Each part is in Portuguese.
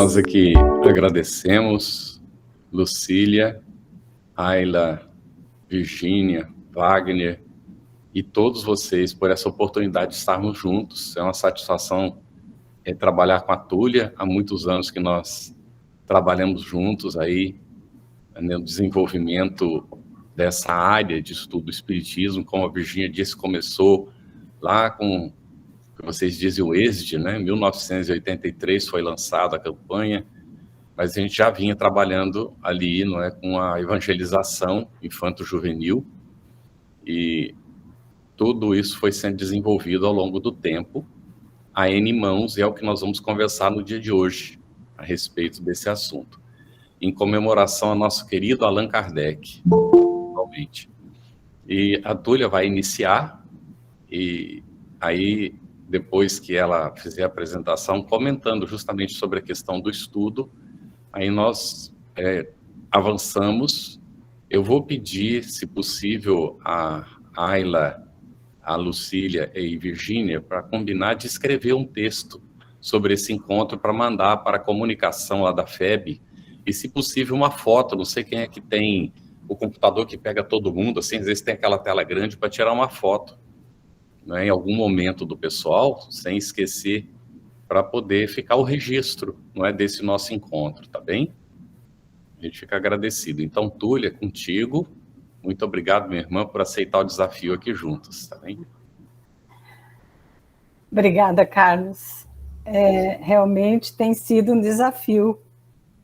Nós aqui agradecemos, Lucília, Ayla, Virgínia, Wagner e todos vocês por essa oportunidade de estarmos juntos. É uma satisfação trabalhar com a Túlia. Há muitos anos que nós trabalhamos juntos aí no desenvolvimento dessa área de estudo do espiritismo. Como a Virgínia disse, começou lá com, que vocês dizem, o êxito, né? Em 1983 foi lançada a campanha, mas a gente já vinha trabalhando ali, não é, com a evangelização infanto-juvenil, e tudo isso foi sendo desenvolvido ao longo do tempo, a N mãos, e é o que nós vamos conversar no dia de hoje, a respeito desse assunto, em comemoração ao nosso querido Allan Kardec, atualmente. E a Túlia vai iniciar, e aí, depois que ela fizer a apresentação, comentando justamente sobre a questão do estudo, aí nós avançamos. Eu vou pedir, se possível, a Ayla, a Lucília e Virgínia para combinar de escrever um texto sobre esse encontro para mandar para a comunicação lá da FEB, e, se possível, uma foto. Não sei quem é que tem o computador que pega todo mundo, assim, às vezes tem aquela tela grande para tirar uma foto, né, em algum momento do pessoal, sem esquecer, para poder ficar o registro, não é, desse nosso encontro, tá bem? A gente fica agradecido. Então, Túlia, contigo. Muito obrigado, minha irmã, por aceitar o desafio aqui juntos, tá bem? Obrigada, Carlos. Realmente tem sido um desafio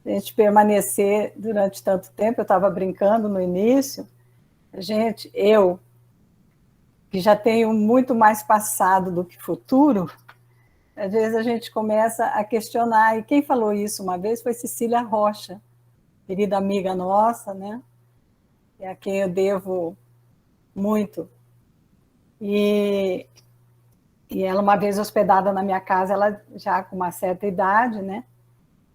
a gente permanecer durante tanto tempo. Eu estava brincando no início. Eu, que já tenho muito mais passado do que futuro, às vezes a gente começa a questionar. E quem falou isso uma vez foi Cecília Rocha, querida amiga nossa, né? E a quem eu devo muito. E ela, uma vez hospedada na minha casa, ela já com uma certa idade, né?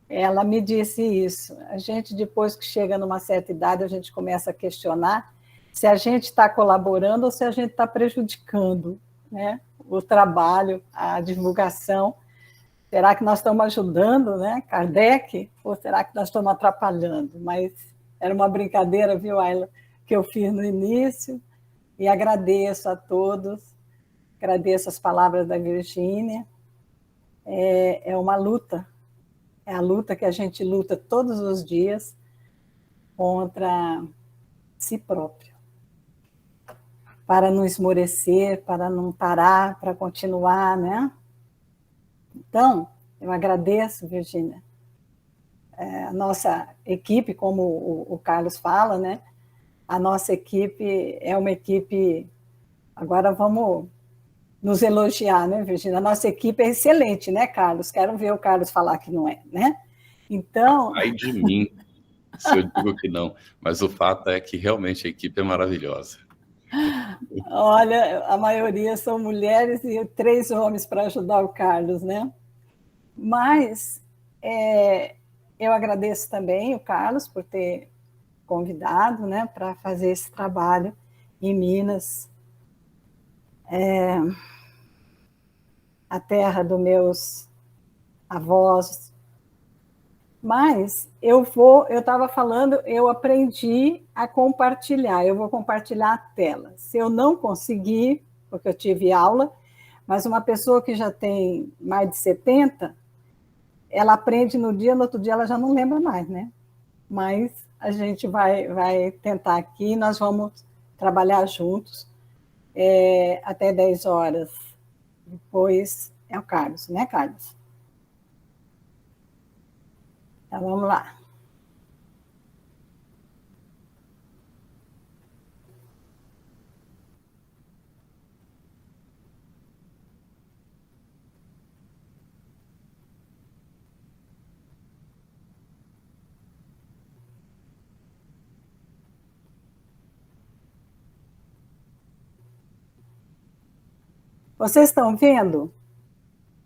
Ela me disse isso. A gente, depois que chega numa certa idade, a gente começa a questionar se a gente está colaborando ou se a gente está prejudicando, né? O trabalho, a divulgação. Será que nós estamos ajudando, né, Kardec? Ou será que nós estamos atrapalhando? Mas era uma brincadeira, viu, Ayla, que eu fiz no início. E agradeço a todos. Agradeço as palavras da Virgínia. É uma luta, é a luta que a gente luta todos os dias contra si próprio, para não esmorecer, para não parar, para continuar, né? Então, eu agradeço, Virgínia. A nossa equipe, como o Carlos fala, né? A nossa equipe é uma equipe... Agora vamos nos elogiar, né, Virgínia? A nossa equipe é excelente, né, Carlos? Quero ver o Carlos falar que não é, né? Então... Ai de mim, se eu digo que não, mas o fato é que realmente a equipe é maravilhosa. Olha, a maioria são mulheres e 3 homens para ajudar o Carlos, né? Mas eu agradeço também o Carlos por ter convidado, né, para fazer esse trabalho em Minas. A terra dos meus avós. Mas eu estava falando, eu aprendi a compartilhar, eu vou compartilhar a tela. Se eu não conseguir, porque eu tive aula, mas uma pessoa que já tem mais de 70, ela aprende no dia, no outro dia ela já não lembra mais, né? Mas a gente vai tentar aqui, nós vamos trabalhar juntos até 10 horas. Depois é o Carlos, né, Carlos? Então, vamos lá. Vocês estão vendo?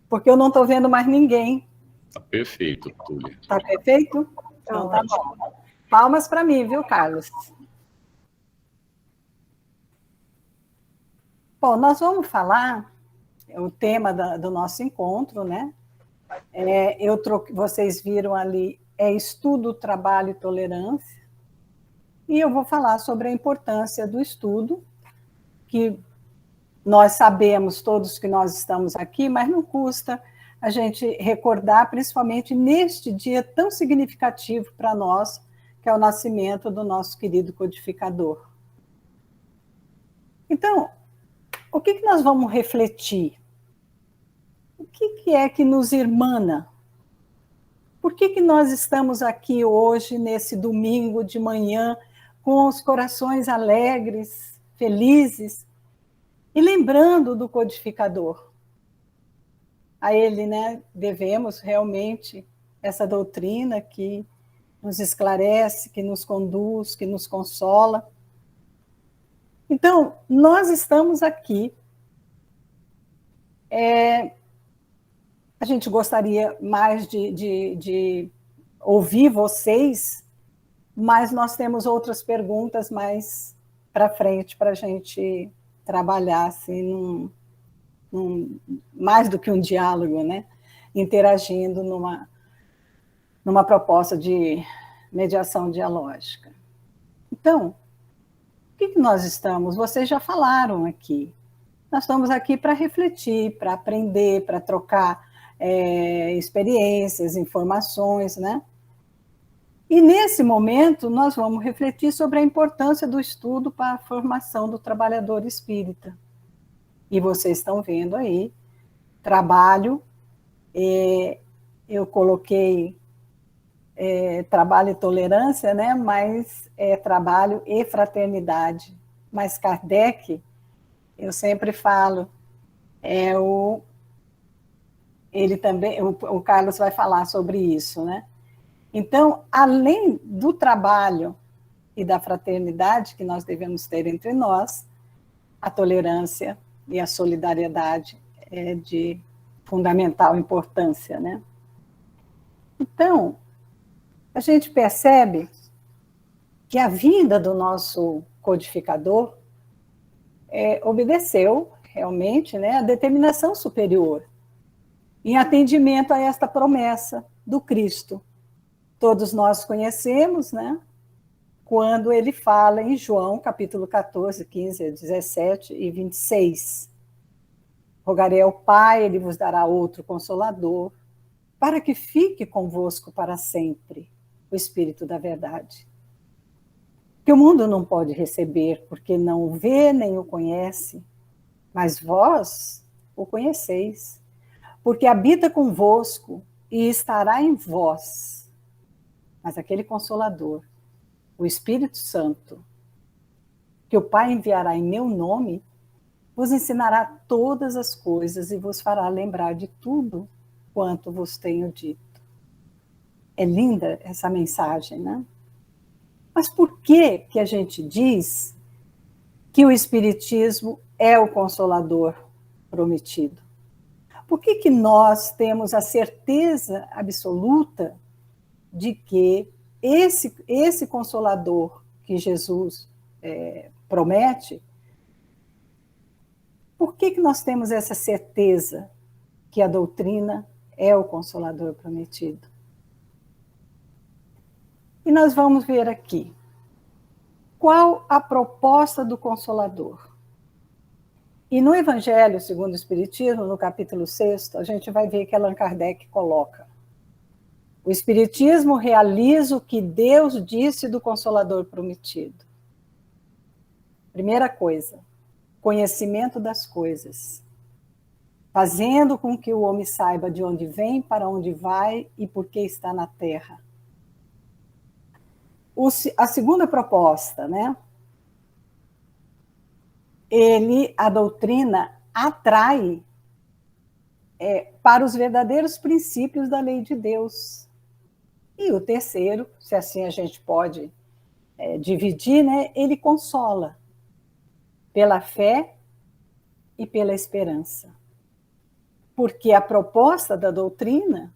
Porque eu não estou vendo mais ninguém. Está perfeito, Túlia. Está perfeito? Então tá bom. Palmas para mim, viu, Carlos? Bom, nós vamos falar, o tema do nosso encontro, né? Vocês viram ali, estudo, trabalho e tolerância. E eu vou falar sobre a importância do estudo, que nós sabemos todos que nós estamos aqui, mas não custa a gente recordar, principalmente neste dia tão significativo para nós, que é o nascimento do nosso querido codificador. Então, o que nós vamos refletir? O que é que nos irmana? Por que nós estamos aqui hoje, nesse domingo de manhã, com os corações alegres, felizes, e lembrando do codificador? A ele, né, devemos realmente essa doutrina que nos esclarece, que nos conduz, que nos consola. Então, nós estamos aqui. A gente gostaria mais de ouvir vocês, mas nós temos outras perguntas mais para frente para a gente trabalhar assim, mais do que um diálogo, né? Interagindo numa proposta de mediação dialógica. Então, o que nós estamos? Vocês já falaram aqui. Nós estamos aqui para refletir, para aprender, para trocar experiências, informações, né? E nesse momento nós vamos refletir sobre a importância do estudo para a formação do trabalhador espírita. E vocês estão vendo aí, trabalho, eu coloquei trabalho e tolerância, né? Mas trabalho e fraternidade. Mas Kardec, eu sempre falo, ele também, o Carlos vai falar sobre isso, né? Então, além do trabalho e da fraternidade que nós devemos ter entre nós, a tolerância e a solidariedade é de fundamental importância, né? Então, a gente percebe que a vinda do nosso codificador obedeceu realmente, né, a determinação superior, em atendimento a esta promessa do Cristo. Todos nós conhecemos, né, quando ele fala em João, capítulo 14, 15, 17 e 26. Rogarei ao Pai, ele vos dará outro consolador, para que fique convosco para sempre, o Espírito da verdade. Que o mundo não pode receber, porque não o vê nem o conhece, mas vós o conheceis, porque habita convosco e estará em vós. Mas aquele Consolador, o Espírito Santo, que o Pai enviará em meu nome, vos ensinará todas as coisas e vos fará lembrar de tudo quanto vos tenho dito. É linda essa mensagem, né? Mas por que a gente diz que o Espiritismo é o Consolador prometido? Por que nós temos a certeza absoluta de que esse Consolador que Jesus promete, por que nós temos essa certeza que a doutrina é o Consolador prometido? E nós vamos ver aqui. Qual a proposta do Consolador? E no Evangelho segundo o Espiritismo, no capítulo 6, a gente vai ver que Allan Kardec coloca: o Espiritismo realiza o que Deus disse do Consolador prometido. Primeira coisa, conhecimento das coisas, fazendo com que o homem saiba de onde vem, para onde vai e por que está na Terra. A segunda proposta, né? A doutrina atrai para os verdadeiros princípios da lei de Deus. E o terceiro, se assim a gente pode dividir, né? Ele consola pela fé e pela esperança. Porque a proposta da doutrina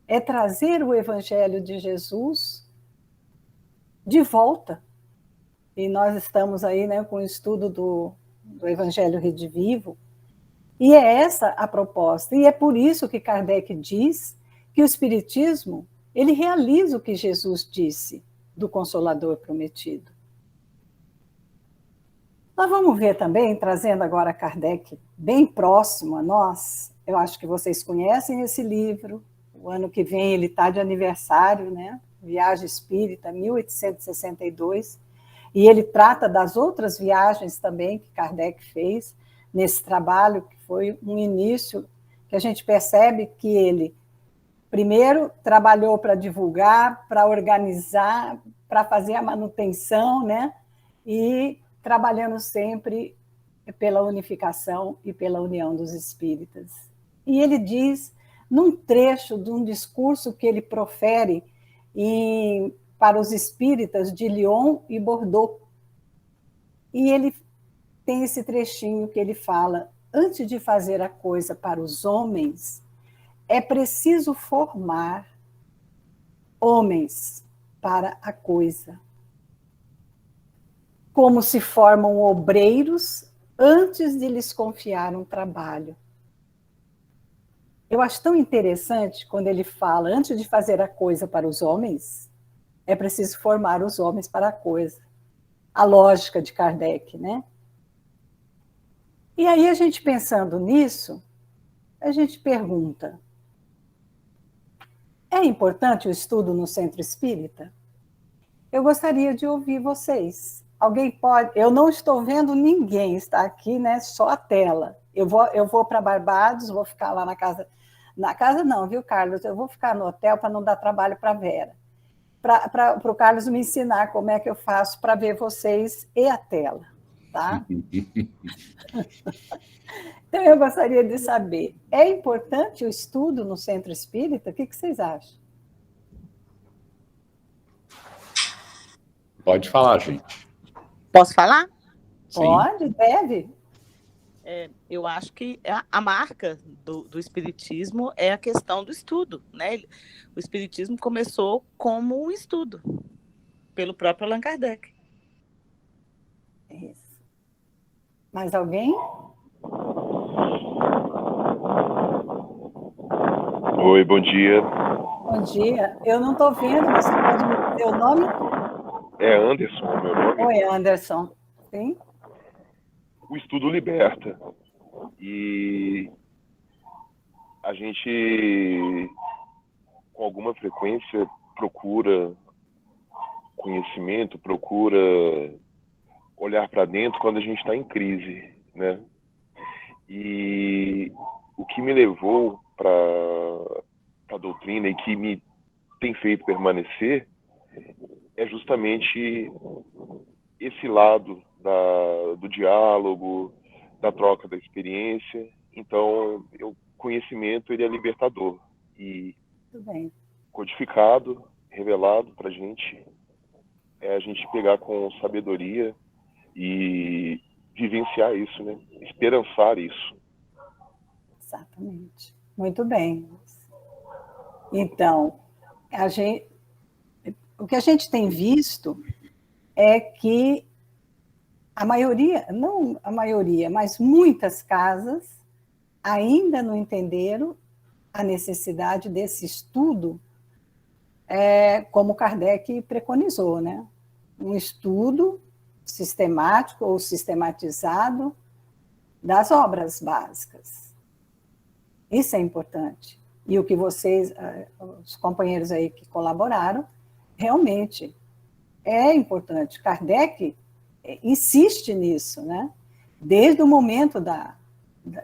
é trazer o Evangelho de Jesus de volta. E nós estamos aí, né, com o estudo do Evangelho Redivivo, E é essa a proposta. E é por isso que Kardec diz que o Espiritismo, ele realiza o que Jesus disse do Consolador prometido. Nós vamos ver também, trazendo agora Kardec bem próximo a nós, eu acho que vocês conhecem esse livro, o ano que vem ele está de aniversário, né? Viagem Espírita, 1862, e ele trata das outras viagens também que Kardec fez nesse trabalho, que foi um início que a gente percebe que ele, primeiro, trabalhou para divulgar, para organizar, para fazer a manutenção, né? E trabalhando sempre pela unificação e pela união dos espíritas. E ele diz, num trecho de um discurso que ele profere para os espíritas de Lyon e Bordeaux, e ele tem esse trechinho que ele fala: antes de fazer a coisa para os homens, é preciso formar homens para a coisa. Como se formam obreiros antes de lhes confiar um trabalho. Eu acho tão interessante quando ele fala, antes de fazer a coisa para os homens, é preciso formar os homens para a coisa. A lógica de Kardec, né? E aí, a gente pensando nisso, a gente pergunta: é importante o estudo no centro espírita? Eu gostaria de ouvir vocês. Alguém pode... Eu não estou vendo ninguém, está aqui, né? Só a tela. Eu vou para Barbados, vou ficar lá na casa... Na casa não, viu, Carlos? Eu vou ficar no hotel para não dar trabalho para a Vera. Para o Carlos me ensinar como é que eu faço para ver vocês e a tela, tá? Então, eu gostaria de saber, é importante o estudo no centro espírita? O que vocês acham? Pode falar, gente. Posso falar? Sim. Pode, deve. Eu acho que a marca do Espiritismo é a questão do estudo, né? O Espiritismo começou como um estudo, pelo próprio Allan Kardec. Isso. Mais alguém? Oi, bom dia. Bom dia. Eu não estou vendo, você pode me dizer o nome? É Anderson, meu nome. Oi, Anderson. Sim? O estudo liberta. E a gente, com alguma frequência, procura conhecimento, procura olhar para dentro quando a gente está em crise, né? E o que me levou para a doutrina e que me tem feito permanecer é justamente esse lado do diálogo, da troca da experiência. Então, o conhecimento ele é libertador e codificado, revelado para a gente, é a gente pegar com sabedoria e vivenciar isso, né? Esperançar isso. Exatamente. Muito bem. Então, o que a gente tem visto é que a maioria, não a maioria, mas muitas casas ainda não entenderam a necessidade desse estudo, como Kardec preconizou, né? Um estudo sistemático ou sistematizado das obras básicas. Isso é importante. E o que vocês, os companheiros aí que colaboraram, realmente é importante. Kardec insiste nisso, né? Desde o momento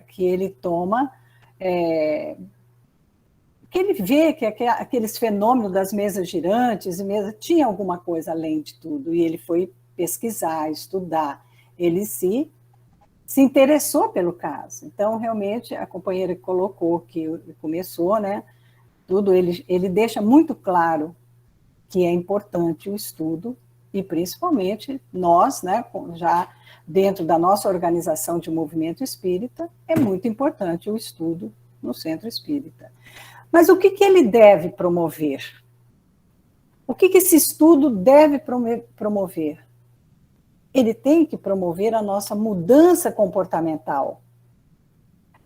que ele toma, que ele vê que aqueles fenômenos das mesas girantes, tinha alguma coisa além de tudo, e ele foi pesquisar, estudar, ele se interessou pelo caso. Então, realmente, a companheira que colocou, que começou, né, tudo, ele deixa muito claro que é importante o estudo, e principalmente nós, né, já dentro da nossa organização de movimento espírita, é muito importante o estudo no centro espírita. Mas o que ele deve promover? O que esse estudo deve promover? Ele tem que promover a nossa mudança comportamental.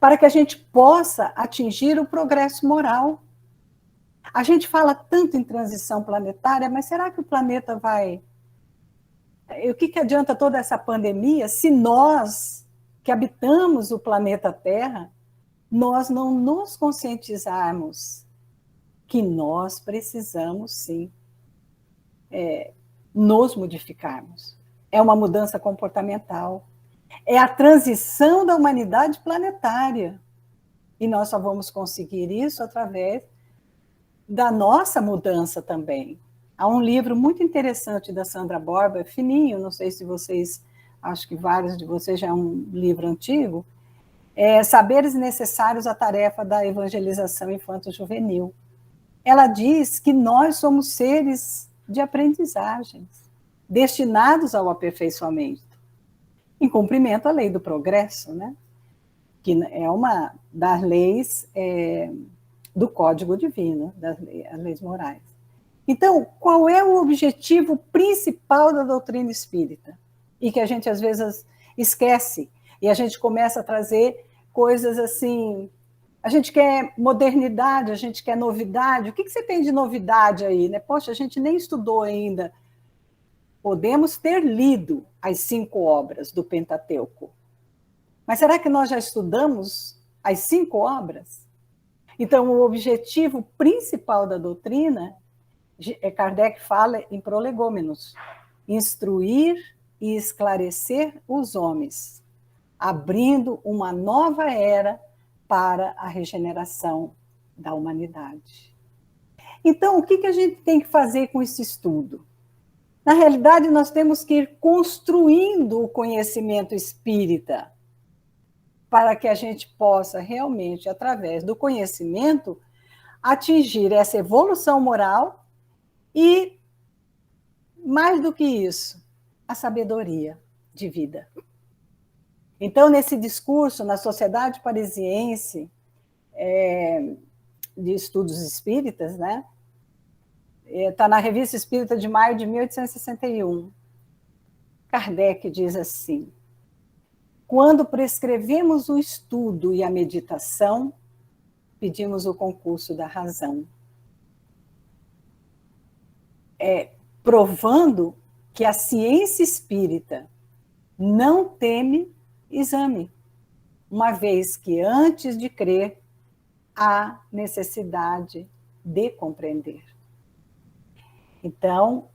para que a gente possa atingir o progresso moral. A gente fala tanto em transição planetária, mas será que o planeta vai... O que adianta toda essa pandemia se nós, que habitamos o planeta Terra, nós não nos conscientizarmos que nós precisamos, sim, nos modificarmos? É uma mudança comportamental. É a transição da humanidade planetária. E nós só vamos conseguir isso através da nossa mudança também. Há um livro muito interessante da Sandra Borba, fininho, não sei se vocês, acho que vários de vocês já é um livro antigo, Saberes Necessários à Tarefa da Evangelização Infanto-Juvenil. Ela diz que nós somos seres de aprendizagens, destinados ao aperfeiçoamento, em cumprimento à lei do progresso, né? Que é uma das leis do Código Divino, das leis morais. Então, qual é o objetivo principal da doutrina espírita? E que a gente, às vezes, esquece, e a gente começa a trazer coisas assim... A gente quer modernidade, a gente quer novidade. O que você tem de novidade aí, né? Poxa, a gente nem estudou ainda. Podemos ter lido as 5 obras do Pentateuco. Mas será que nós já estudamos as 5 obras? Então, o objetivo principal da doutrina, Kardec fala em Prolegômenos, instruir e esclarecer os homens, abrindo uma nova era para a regeneração da humanidade. Então, o que a gente tem que fazer com esse estudo? Na realidade, nós temos que ir construindo o conhecimento espírita, para que a gente possa realmente, através do conhecimento, atingir essa evolução moral e, mais do que isso, a sabedoria de vida. Então, nesse discurso, na Sociedade Parisiense de Estudos Espíritas, né? Está na Revista Espírita de maio de 1861, Kardec diz assim: quando prescrevemos o estudo e a meditação, pedimos o concurso da razão. Provando que a ciência espírita não teme exame, uma vez que antes de crer, há necessidade de compreender. Então,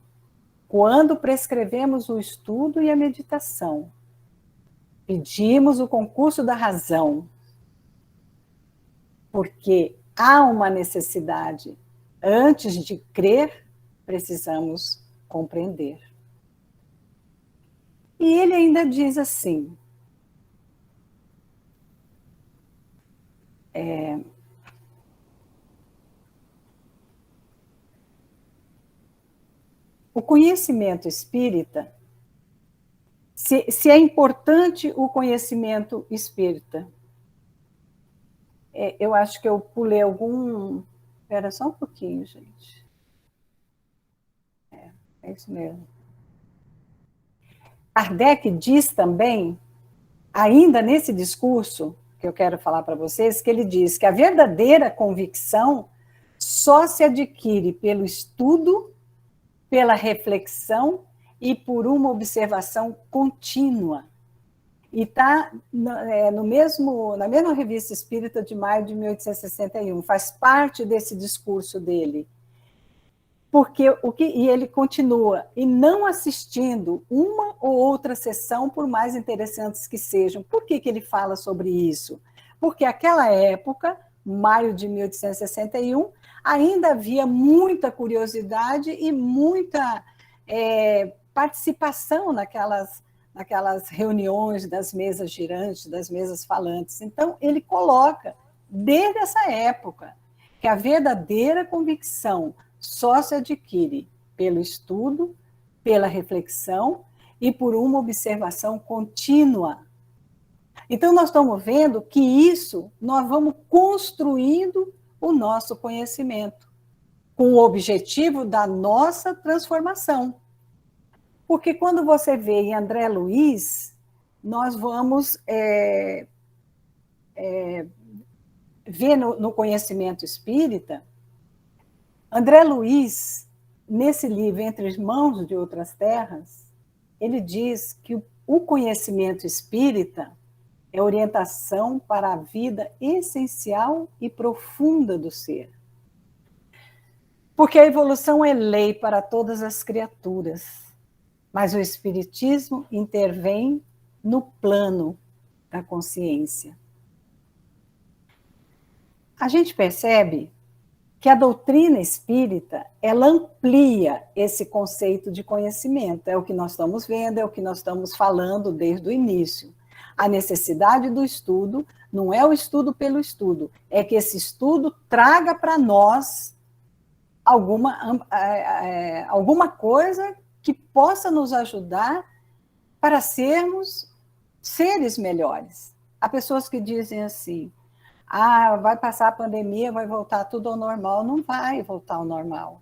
quando prescrevemos o estudo e a meditação, pedimos o concurso da razão, porque há uma necessidade. Antes de crer, precisamos compreender. E ele ainda diz assim, o conhecimento espírita, se é importante o conhecimento espírita, eu acho que eu pulei algum... Espera só um pouquinho, gente. É isso mesmo. Kardec diz também, ainda nesse discurso que eu quero falar para vocês, que ele diz que a verdadeira convicção só se adquire pelo estudo, pela reflexão e por uma observação contínua. E está na mesma Revista Espírita de maio de 1861, faz parte desse discurso dele. E ele continua, e não assistindo uma ou outra sessão, por mais interessantes que sejam. Por que ele fala sobre isso? Porque aquela época, maio de 1861, ainda havia muita curiosidade e muita participação naquelas reuniões das mesas girantes, das mesas falantes. Então, ele coloca, desde essa época, que a verdadeira convicção só se adquire pelo estudo, pela reflexão e por uma observação contínua. Então, nós estamos vendo que isso, nós vamos construindo o nosso conhecimento, com o objetivo da nossa transformação. Porque quando você vê em André Luiz, nós vamos vê no conhecimento espírita, André Luiz, nesse livro Entre Irmãos de Outras Terras, ele diz que o conhecimento espírita é orientação para a vida essencial e profunda do ser. Porque a evolução é lei para todas as criaturas, mas o espiritismo intervém no plano da consciência. A gente percebe que a doutrina espírita, ela amplia esse conceito de conhecimento. É o que nós estamos vendo, é o que nós estamos falando desde o início. A necessidade do estudo não é o estudo pelo estudo, é que esse estudo traga para nós alguma coisa que possa nos ajudar para sermos seres melhores. Há pessoas que dizem assim, vai passar a pandemia, vai voltar tudo ao normal. Não vai voltar ao normal.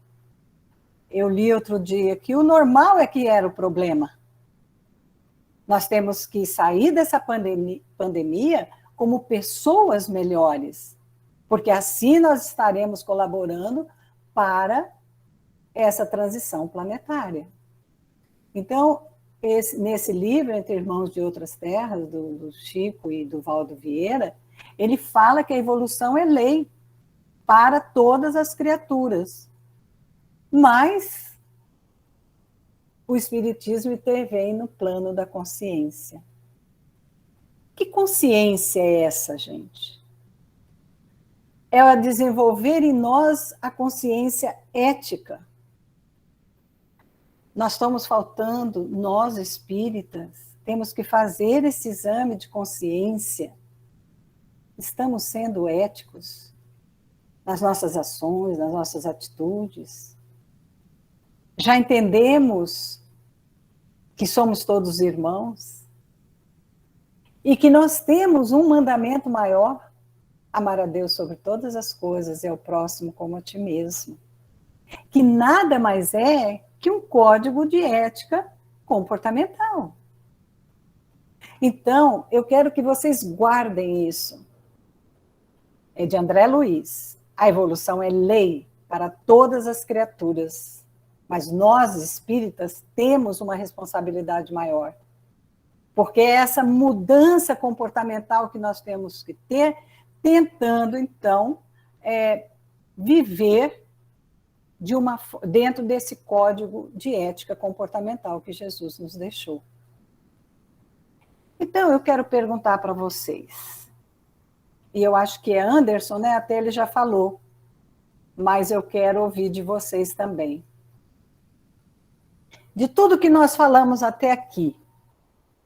Eu li outro dia que o normal é que era o problema. Nós temos que sair dessa pandemia como pessoas melhores, porque assim nós estaremos colaborando para essa transição planetária. Então, nesse livro, Entre Irmãos de Outras Terras, do Chico e do Valdo Vieira, ele fala que a evolução é lei para todas as criaturas. Mas o Espiritismo intervém no plano da consciência. Que consciência é essa, gente? É a desenvolver em nós a consciência ética. Nós estamos faltando, nós espíritas, temos que fazer esse exame de consciência. Estamos sendo éticos nas nossas ações, nas nossas atitudes? Já entendemos que somos todos irmãos? E que nós temos um mandamento maior: amar a Deus sobre todas as coisas e ao próximo como a ti mesmo. Que nada mais é que um código de ética comportamental. Então, eu quero que vocês guardem isso. É de André Luiz. A evolução é lei para todas as criaturas, mas nós, espíritas, temos uma responsabilidade maior. Porque é essa mudança comportamental que nós temos que ter, tentando, então, viver dentro desse código de ética comportamental que Jesus nos deixou. Então, eu quero perguntar para vocês, e eu acho que é Anderson, né? Até ele já falou, mas eu quero ouvir de vocês também. De tudo que nós falamos até aqui,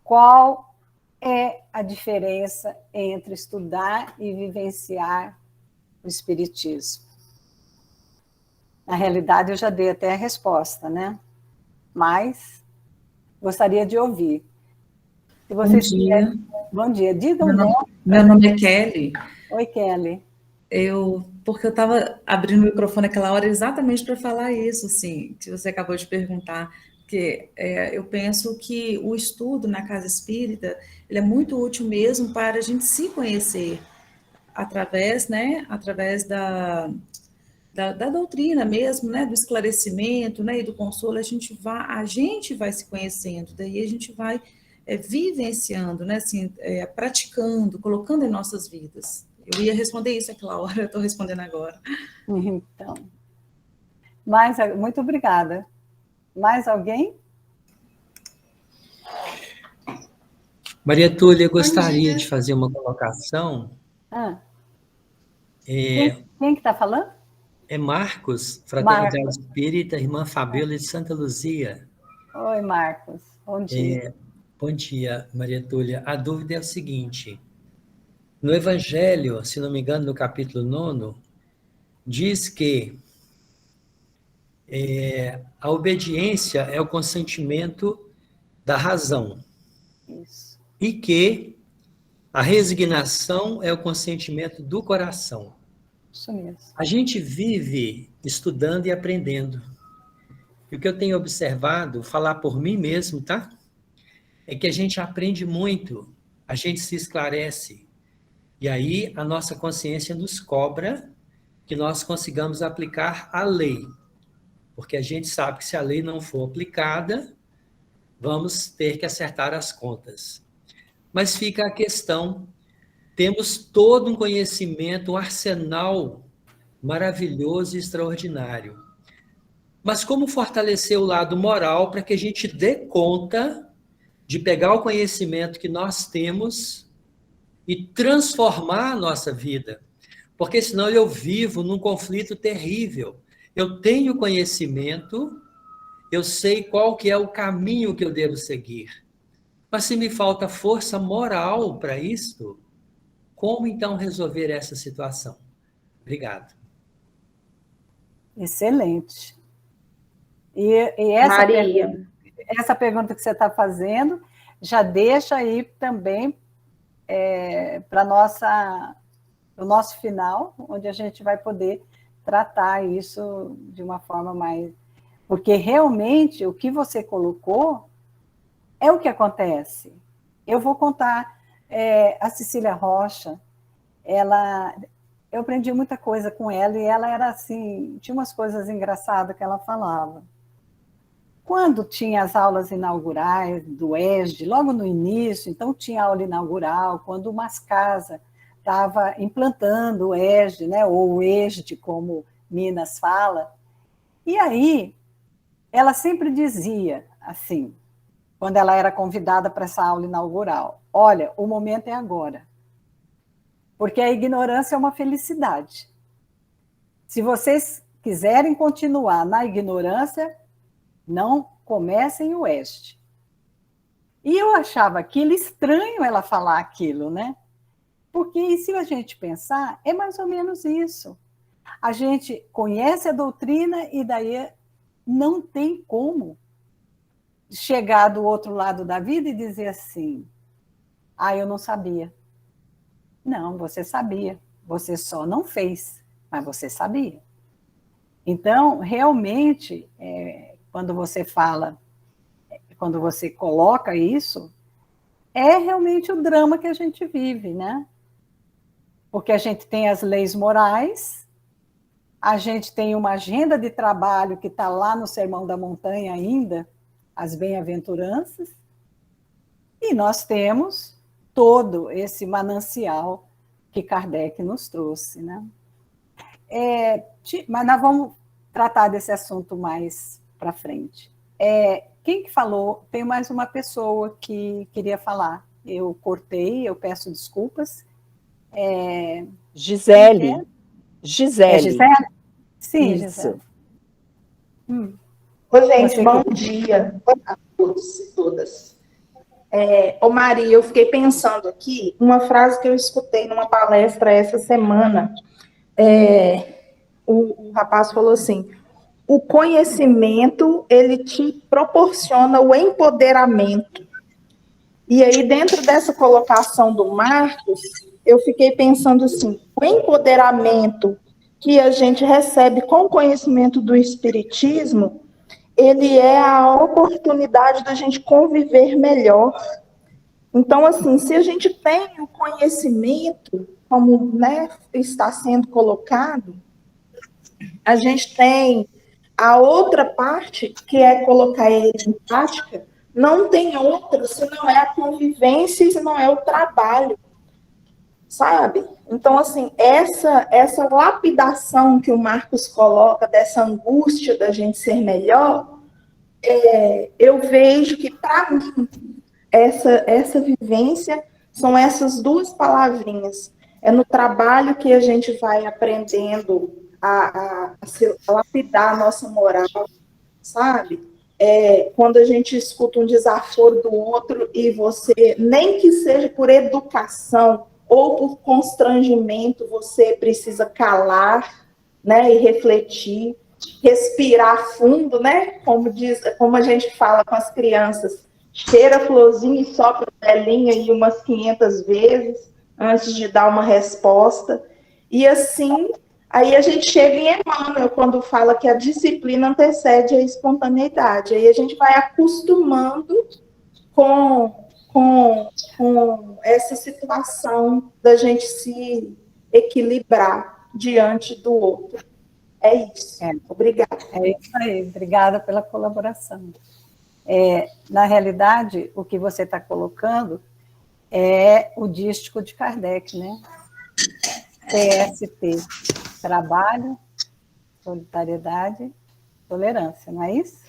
qual é a diferença entre estudar e vivenciar o Espiritismo? Na realidade, eu já dei até a resposta, né? Mas gostaria de ouvir. Se vocês Bom dia. Quiserem... Bom dia. Digam meu nome é Kelly. Oi, Kelly. Porque eu estava abrindo o microfone naquela hora exatamente para falar isso, assim, que você acabou de perguntar. Porque eu penso que o estudo na casa espírita ele é muito útil mesmo para a gente se conhecer através da doutrina mesmo, né, do esclarecimento, né, e do consolo. A gente vai se conhecendo, daí a gente vai vivenciando, né, assim, praticando, colocando em nossas vidas. Eu ia responder isso aquela hora, eu estou respondendo agora. Então, muito obrigada. Mais alguém? Maria Túlia, eu gostaria de fazer uma colocação. Quem que está falando? É Marcos, Fraternidade Espírita, irmã Fabíola de Santa Luzia. Oi, Marcos. Bom dia. Bom dia, Maria Túlia. A dúvida é o seguinte: no Evangelho, se não me engano, no capítulo 9, diz que a obediência é o consentimento da razão. Isso. E que a resignação é o consentimento do coração. Isso mesmo. A gente vive estudando e aprendendo. E o que eu tenho observado, falar por mim mesmo, tá? É que a gente aprende muito, a gente se esclarece, E aí a nossa consciência nos cobra que nós consigamos aplicar a lei. Porque a gente sabe que se a lei não for aplicada, vamos ter que acertar as contas. Mas fica a questão, temos todo um conhecimento, um arsenal maravilhoso e extraordinário. Mas como fortalecer o lado moral para que a gente dê conta de pegar o conhecimento que nós temos e transformar a nossa vida? Porque senão eu vivo num conflito terrível. Eu tenho conhecimento, eu sei qual que é o caminho que eu devo seguir. Mas se me falta força moral para isto, como então resolver essa situação? Obrigado. Excelente. E Maria. essa pergunta que você está fazendo já deixa aí também para o nosso final, onde a gente vai poder tratar isso de uma forma mais... Porque realmente o que você colocou é o que acontece. Eu vou contar, a Cecília Rocha, eu aprendi muita coisa com ela, e ela era assim, tinha umas coisas engraçadas que ela falava. Quando tinha as aulas inaugurais do ESD, logo no início, então tinha aula inaugural, quando o Mascasa estava implantando o ESD, né, ou o ESD, como Minas fala, e aí ela sempre dizia assim, quando ela era convidada para essa aula inaugural, olha, o momento é agora, porque a ignorância é uma felicidade. Se vocês quiserem continuar na ignorância, não comecem o ESD. E eu achava aquilo estranho, ela falar aquilo, né? Porque, se a gente pensar, é mais ou menos isso. A gente conhece a doutrina e daí não tem como chegar do outro lado da vida e dizer assim, eu não sabia. Não, você sabia. Você só não fez, mas você sabia. Então, realmente, quando você fala, quando você coloca isso, é realmente o drama que a gente vive, né? Porque a gente tem as leis morais, a gente tem uma agenda de trabalho que está lá no Sermão da Montanha ainda, as bem-aventuranças, e nós temos todo esse manancial que Kardec nos trouxe, né? Mas nós vamos tratar desse assunto mais para frente. Quem que falou? Tem mais uma pessoa que queria falar. Eu cortei, eu peço desculpas. Gisele. Gisele. Gisele? Sim, Isso. Gisele. Oi, gente, bom dia a todos e todas. Ô Maria, eu fiquei pensando aqui, uma frase que eu escutei numa palestra essa semana, o rapaz falou assim, o conhecimento, ele te proporciona o empoderamento. E aí, dentro dessa colocação do Marcos, eu fiquei pensando assim, o empoderamento que a gente recebe com o conhecimento do Espiritismo, ele é a oportunidade da gente conviver melhor. Então, assim, se a gente tem o conhecimento, como, né, está sendo colocado, a gente tem a outra parte, que é colocar ele em prática, não tem outra se não é a convivência e se não é o trabalho, sabe? Então, assim, essa lapidação que o Marcos coloca, dessa angústia da gente ser melhor, eu vejo que, para mim, essa vivência são essas duas palavrinhas. É no trabalho que a gente vai aprendendo a lapidar a nossa moral, sabe? Quando a gente escuta um desaforo do outro e você, nem que seja por educação ou por constrangimento, você precisa calar, né, e refletir, respirar fundo, né? Como a gente fala com as crianças, cheira a florzinha e sopra a velinha aí umas 500 vezes antes de dar uma resposta. E assim, aí a gente chega em Emmanuel, quando fala que a disciplina antecede a espontaneidade. Aí a gente vai acostumando com com essa situação da gente se equilibrar diante do outro. É isso. Obrigada. É isso aí. Obrigada pela colaboração. Na realidade, o que você está colocando é o dístico de Kardec, né? TST, trabalho, solidariedade, tolerância, não é isso?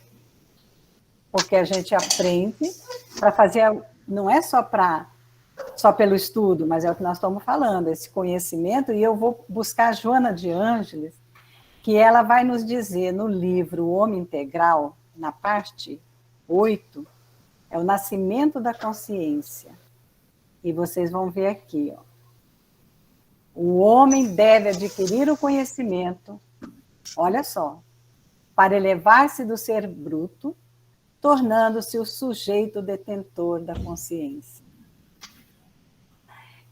Porque a gente aprende para fazer, não é só pelo estudo, mas é o que nós estamos falando, esse conhecimento, e eu vou buscar a Joana de Ângeles, que ela vai nos dizer no livro O Homem Integral, na parte 8, é o nascimento da consciência. E vocês vão ver aqui, ó. O homem deve adquirir o conhecimento, olha só, para elevar-se do ser bruto, tornando-se o sujeito detentor da consciência.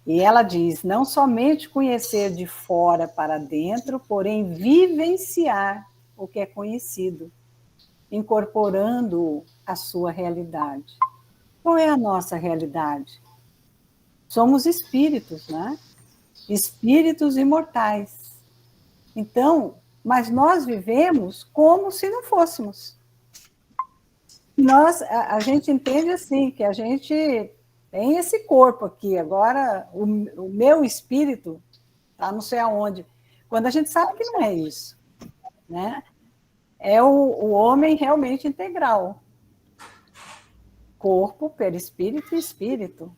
E ela diz, não somente conhecer de fora para dentro, porém vivenciar o que é conhecido, incorporando-o à sua realidade. Qual é a nossa realidade? Somos espíritos, né? Espíritos imortais. Então, mas nós vivemos como se não fôssemos. A gente entende assim, que a gente tem esse corpo aqui, agora o meu espírito está não sei aonde, quando a gente sabe que não é isso, né? É o homem realmente integral. Corpo, perispírito e espírito.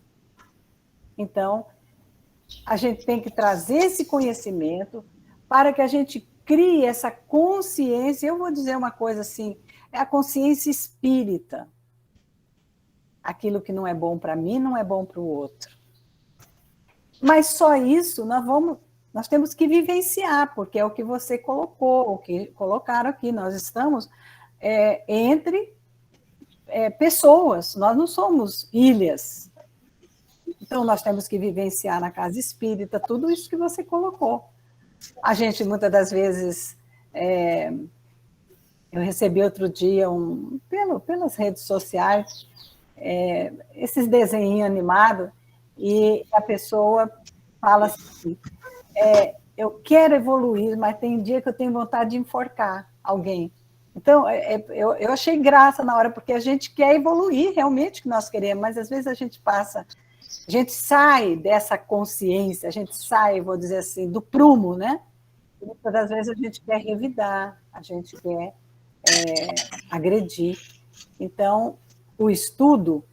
Então, a gente tem que trazer esse conhecimento para que a gente crie essa consciência. Eu vou dizer uma coisa assim, é a consciência espírita. Aquilo que não é bom para mim não é bom para o outro. Mas só isso nós temos que vivenciar, porque é o que você colocou, o que colocaram aqui. Nós estamos entre pessoas, nós não somos ilhas. Então, nós temos que vivenciar na casa espírita tudo isso que você colocou. A gente, muitas das vezes, eu recebi outro dia, pelas redes sociais, esses desenhos animados, e a pessoa fala assim, eu quero evoluir, mas tem dia que eu tenho vontade de enforcar alguém. Então, eu achei graça na hora, porque a gente quer evoluir realmente, que nós queremos, mas às vezes a gente sai dessa consciência, a gente sai, vou dizer assim, do prumo, né? E muitas das vezes a gente quer revidar, a gente quer agredir. Então, o estudo,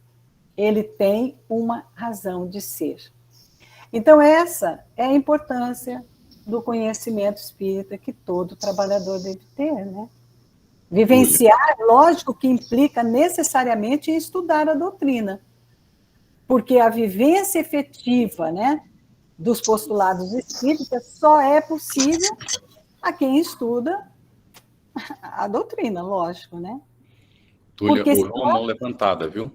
ele tem uma razão de ser. Então, essa é a importância do conhecimento espírita que todo trabalhador deve ter, né? Vivenciar, lógico que implica necessariamente em estudar a doutrina, porque a vivência efetiva, né, dos postulados espíritas só é possível a quem estuda a doutrina, lógico, né? Túlia, a mão levantada, viu?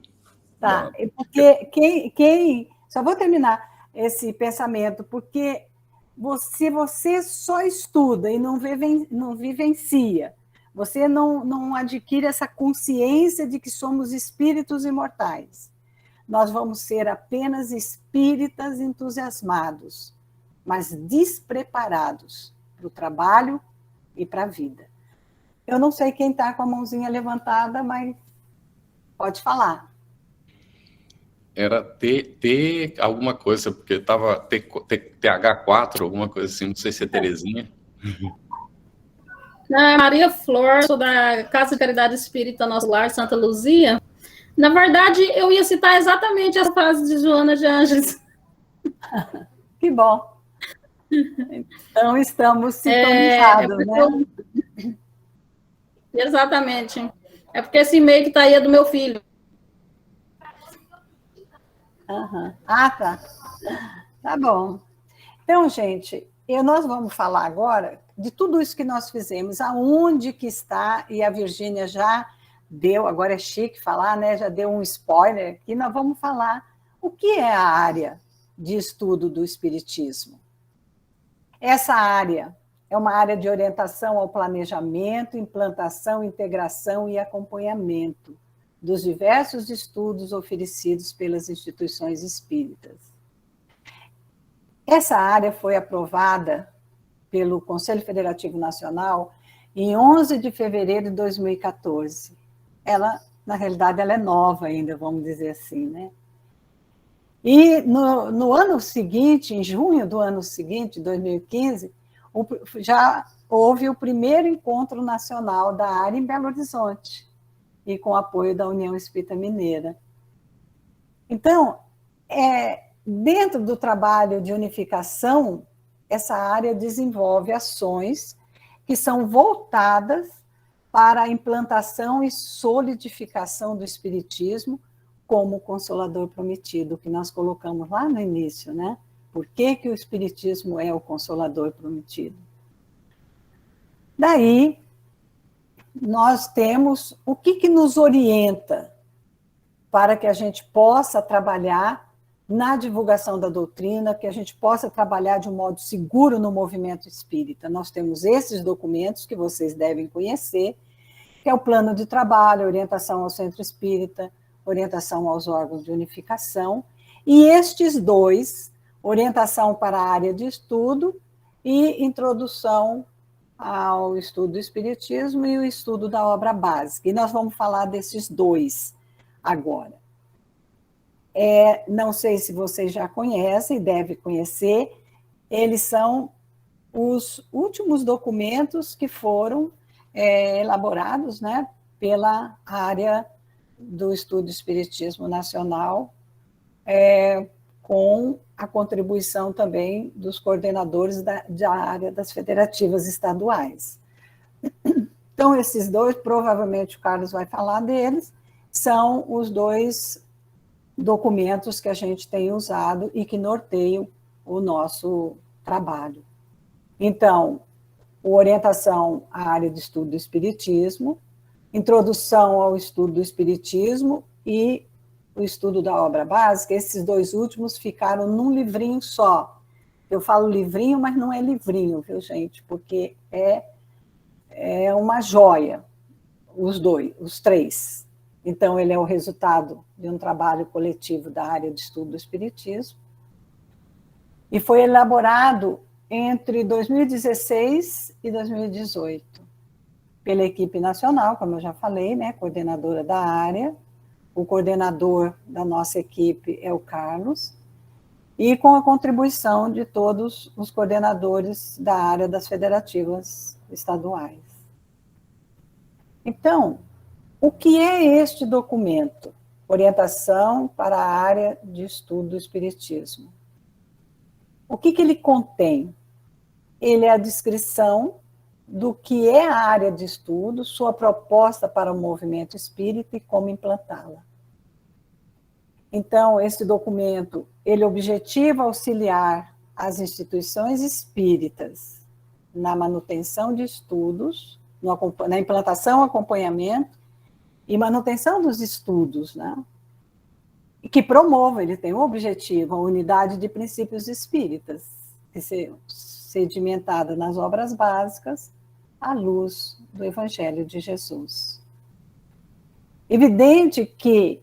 Tá, porque só vou terminar esse pensamento, porque se você só estuda e não vivencia, você não adquire essa consciência de que somos espíritos imortais. Nós vamos ser apenas espíritas entusiasmados, mas despreparados para o trabalho e para a vida. Eu não sei quem está com a mãozinha levantada, mas pode falar. Era T alguma coisa, porque estava TH4, alguma coisa assim, não sei se é Terezinha. Maria Flor, sou da Casa de Caridade Espírita Nosso Lar, Santa Luzia. Na verdade, eu ia citar exatamente essa frase de Joana de Ângeles. Que bom. Então, estamos sintonizados, né? Exatamente. É porque esse e-mail que está aí é do meu filho. Uhum. Ah, tá. Tá bom. Então, gente, nós vamos falar agora de tudo isso que nós fizemos, aonde que está, e a Virgínia já deu, agora é chique falar, né? Já deu um spoiler aqui, nós vamos falar o que é a área de estudo do Espiritismo. Essa área é uma área de orientação ao planejamento, implantação, integração e acompanhamento dos diversos estudos oferecidos pelas instituições espíritas. Essa área foi aprovada pelo Conselho Federativo Nacional em 11 de fevereiro de 2014. Ela, na realidade, ela é nova ainda, vamos dizer assim, né? E no ano seguinte, em junho do ano seguinte, 2015, já houve o primeiro encontro nacional da área em Belo Horizonte, e com apoio da União Espírita Mineira. Então, dentro do trabalho de unificação, essa área desenvolve ações que são voltadas para a implantação e solidificação do Espiritismo como Consolador Prometido, que nós colocamos lá no início, né? Por que o Espiritismo é o Consolador Prometido? Daí, nós temos o que nos orienta para que a gente possa trabalhar na divulgação da doutrina, que a gente possa trabalhar de um modo seguro no movimento espírita. Nós temos esses documentos que vocês devem conhecer, que é o plano de trabalho, orientação ao centro espírita, orientação aos órgãos de unificação, e estes dois, orientação para a área de estudo e introdução ao estudo do Espiritismo e o estudo da obra básica. E nós vamos falar desses dois agora. Não sei se vocês já conhecem, devem conhecer, eles são os últimos documentos que foram elaborados, né, pela área do estudo do Espiritismo Nacional, com a contribuição também dos coordenadores da área das federativas estaduais. Então, esses dois, provavelmente o Carlos vai falar deles, são os dois documentos que a gente tem usado e que norteiam o nosso trabalho. Então, orientação à área de estudo do Espiritismo, introdução ao estudo do Espiritismo e o estudo da obra básica, esses dois últimos ficaram num livrinho só. Eu falo livrinho, mas não é livrinho, viu, gente? Porque é uma joia, os três. Então, ele é o resultado de um trabalho coletivo da área de estudo do Espiritismo e foi elaborado entre 2016 e 2018 pela equipe nacional, como eu já falei, né, coordenadora da área. O coordenador da nossa equipe é o Carlos, e com a contribuição de todos os coordenadores da área das federativas estaduais. Então, o que é este documento? Orientação para a área de estudo do Espiritismo. O que ele contém? Ele é a descrição do que é a área de estudo, sua proposta para o movimento espírita e como implantá-la. Então, esse documento, ele objetiva auxiliar as instituições espíritas na manutenção de estudos, na implantação, acompanhamento e manutenção dos estudos, né? E que promova, ele tem um objetivo, a unidade de princípios espíritas, que ser sedimentada nas obras básicas, à luz do Evangelho de Jesus. Evidente que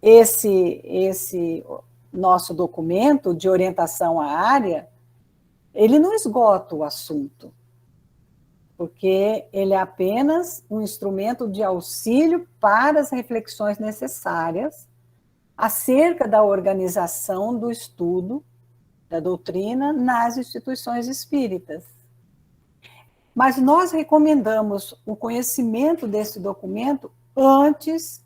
esse nosso documento de orientação à área, ele não esgota o assunto, porque ele é apenas um instrumento de auxílio para as reflexões necessárias acerca da organização do estudo da doutrina nas instituições espíritas. Mas nós recomendamos o conhecimento desse documento antes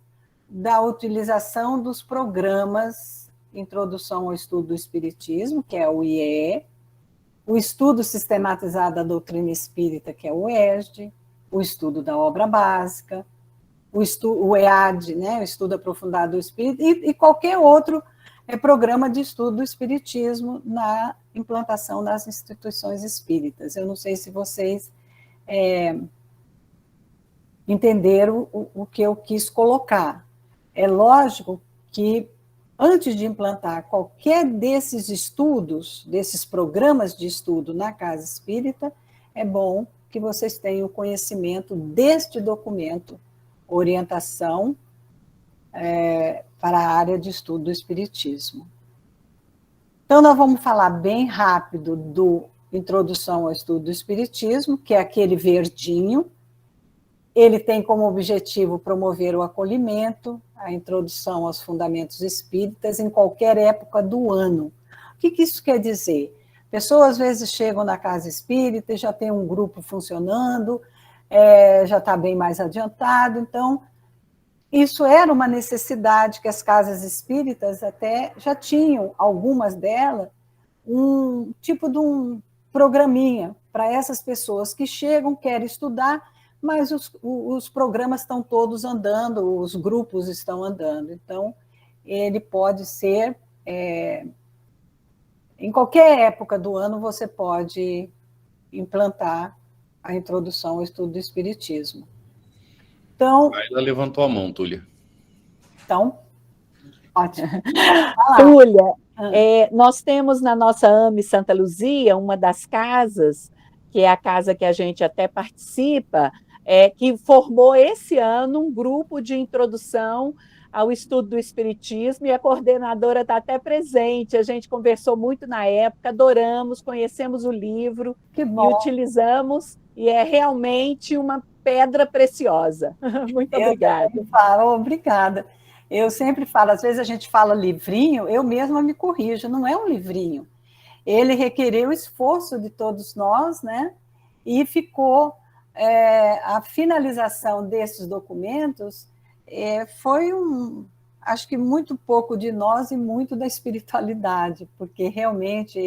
da utilização dos programas Introdução ao Estudo do Espiritismo, que é o IE, o Estudo Sistematizado da Doutrina Espírita, que é o ESD, o Estudo da Obra Básica, o EAD, né, o Estudo Aprofundado do Espírito, e qualquer outro programa de estudo do Espiritismo na implantação das instituições espíritas. Eu não sei se vocês entenderam o que eu quis colocar. É lógico que, antes de implantar qualquer desses estudos, desses programas de estudo na Casa Espírita, é bom que vocês tenham conhecimento deste documento, orientação para a área de estudo do Espiritismo. Então, nós vamos falar bem rápido do Introdução ao Estudo do Espiritismo, que é aquele verdinho. Ele tem como objetivo promover o acolhimento, a introdução aos fundamentos espíritas em qualquer época do ano. O que isso quer dizer? Pessoas, às vezes, chegam na casa espírita e já tem um grupo funcionando, já está bem mais adiantado. Então, isso era uma necessidade que as casas espíritas até já tinham, algumas delas, um tipo de um programinha para essas pessoas que chegam, querem estudar, mas os programas estão todos andando, os grupos estão andando. Então, ele pode ser... em qualquer época do ano, você pode implantar a introdução ao estudo do Espiritismo. Então... Ela levantou a mão, Túlia. Então, ótimo. Túlia, nós temos na nossa AME Santa Luzia, uma das casas, que é a casa que a gente até participa, que formou esse ano um grupo de introdução ao estudo do Espiritismo, e a coordenadora está até presente. A gente conversou muito na época, adoramos, conhecemos o livro e utilizamos, e é realmente uma pedra preciosa. Muito obrigada. Obrigada. Eu sempre falo, às vezes a gente fala livrinho, eu mesma me corrijo, não é um livrinho. Ele requereu esforço de todos nós, né? E ficou, a finalização desses documentos foi acho que muito pouco de nós e muito da espiritualidade, porque realmente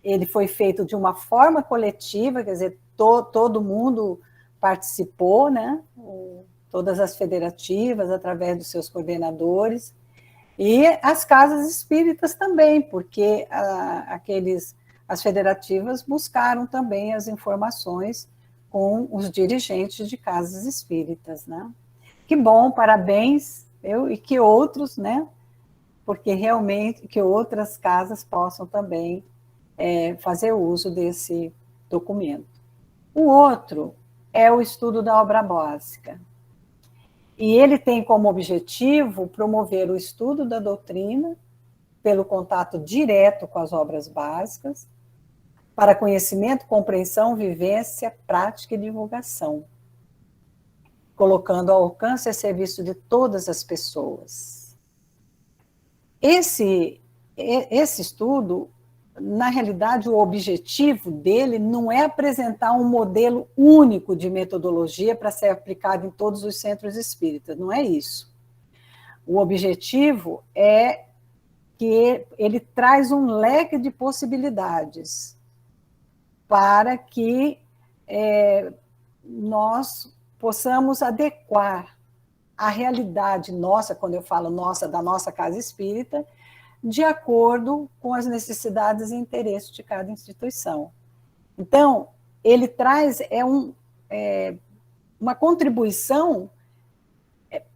ele foi feito de uma forma coletiva, quer dizer, todo mundo participou, né? Todas as federativas, através dos seus coordenadores, e as casas espíritas também, porque as federativas buscaram também as informações com os dirigentes de casas espíritas, né? Que bom, parabéns, e que outros, né? Porque realmente que outras casas possam também fazer uso desse documento. O outro é o estudo da obra básica. E ele tem como objetivo promover o estudo da doutrina pelo contato direto com as obras básicas, para conhecimento, compreensão, vivência, prática e divulgação, colocando ao alcance e serviço de todas as pessoas. Esse estudo, na realidade, o objetivo dele não é apresentar um modelo único de metodologia para ser aplicado em todos os centros espíritas, não é isso. O objetivo é que ele traz um leque de possibilidades para que nós possamos adequar a realidade nossa, quando eu falo nossa, da nossa casa espírita, de acordo com as necessidades e interesses de cada instituição. Então, ele traz uma contribuição,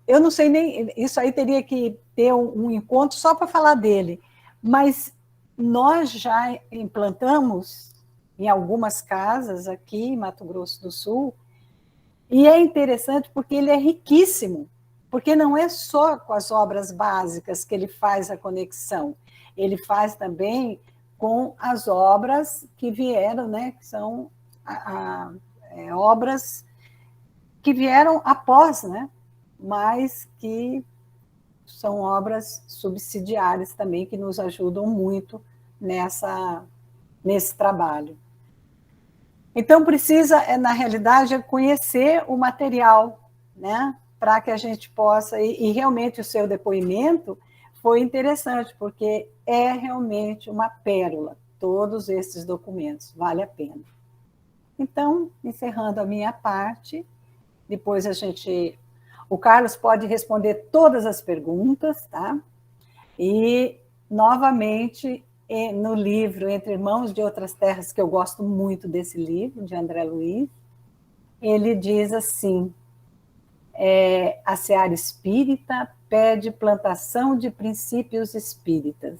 eu não sei nem, isso aí teria que ter um encontro só para falar dele, mas nós já implantamos em algumas casas aqui em Mato Grosso do Sul, e é interessante porque ele é riquíssimo, porque não é só com as obras básicas que ele faz a conexão, ele faz também com as obras que vieram, né, que são obras que vieram após, né, mas que são obras subsidiárias também, que nos ajudam muito nesse trabalho. Então, precisa, na realidade, conhecer o material, né, para que a gente possa... E realmente o seu depoimento foi interessante, porque é realmente uma pérola, todos esses documentos, vale a pena. Então, encerrando a minha parte, depois o Carlos pode responder todas as perguntas, tá? E, novamente, no livro Entre Irmãos de Outras Terras, que eu gosto muito desse livro, de André Luiz, ele diz assim, a seara espírita pede plantação de princípios espíritas.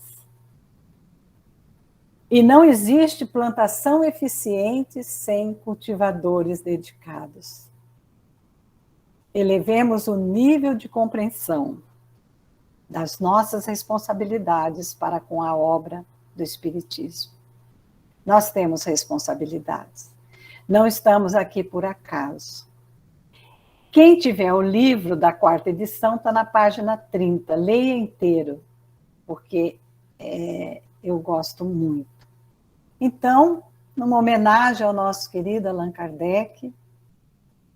E não existe plantação eficiente sem cultivadores dedicados. elevemos o nível de compreensão das nossas responsabilidades para com a obra do Espiritismo. Nós temos responsabilidades. Não estamos aqui por acaso. Quem tiver o livro da 4ª edição, está na página 30. Leia inteiro, porque eu gosto muito. Então, numa homenagem ao nosso querido Allan Kardec,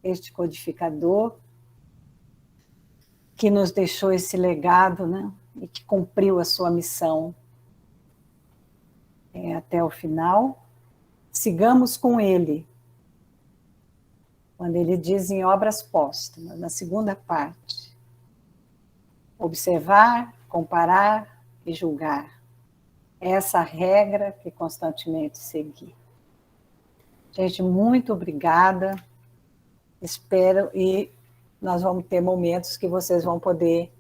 este codificador, que nos deixou esse legado, né? E que cumpriu a sua missão até o final, sigamos com ele, quando ele diz em Obras Póstumas, na segunda parte, observar, comparar e julgar. É essa regra que constantemente seguir. Gente, muito obrigada. Espero, e nós vamos ter momentos que vocês vão poder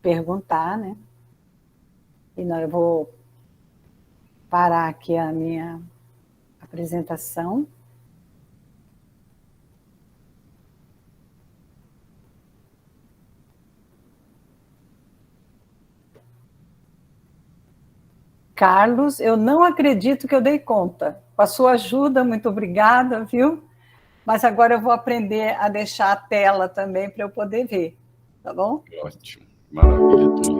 perguntar, né? E eu vou parar aqui a minha apresentação. Carlos, eu não acredito que eu dei conta. Com a sua ajuda, muito obrigada, viu? Mas agora eu vou aprender a deixar a tela também para eu poder ver, tá bom? Ótimo, maravilha, Túlia.